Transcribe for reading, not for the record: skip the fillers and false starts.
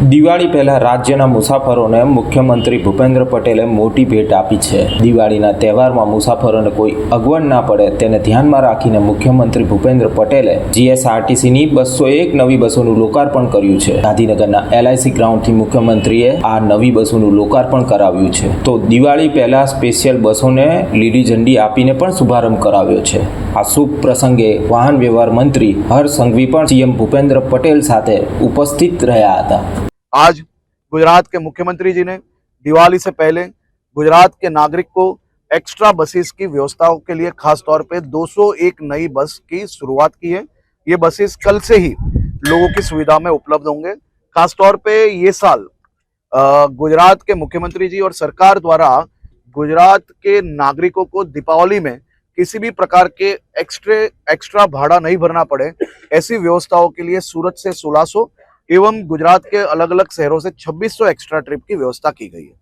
દિવાળી પહેલા રાજ્યના મુસાફરોને મુખ્યમંત્રી ભૂપેન્દ્ર પટેલે મોટી ભેટ આપી છે। દિવાળીના તહેવારમાં મુસાફરોને કોઈ અગવડ ના પડે તેને ધ્યાનમાં રાખીને મુખ્યમંત્રી ભૂપેન્દ્ર પટેલે જીએસઆરટીસીની 201 નવી બસોનું લોકાર્પણ કર્યું છે। ગાંધીનગરના એલઆઈસી ગ્રાઉન્ડથી મુખ્યમંત્રીએ આ નવી બસોનું લોકાર્પણ કરાવ્યું છે। તો દિવાળી પહેલા સ્પેશિયલ બસોને લીલી ઝંડી આપીને પણ શુભારંભ કરાવ્યો છે। આ શુભ પ્રસંગે વાહન વ્યવહાર મંત્રી હર્ષ સંઘવી પણ સીએમ ભૂપેન્દ્ર पटेल साथे उपस्थित रहा था। आज गुजरात के मुख्यमंत्री जी ने दिवाली से पहले गुजरात के नागरिक को एक्स्ट्रा बसेस की व्यवस्थाओं के लिए खास तौर पे 201 नई बस की शुरुआत की है। ये बसेस कल से ही लोगों की सुविधा में उपलब्ध होंगे। खास तौर पे ये साल गुजरात के मुख्यमंत्री जी और सरकार द्वारा गुजरात के नागरिकों को दीपावली में किसी भी प्रकार के एक्स्ट्रा भाड़ा नहीं भरना पड़े, ऐसी व्यवस्थाओं के लिए सूरत से 1600 एवं गुजरात के अलग अलग शहरों से 2600 एक्स्ट्रा ट्रिप की व्यवस्था की गई है।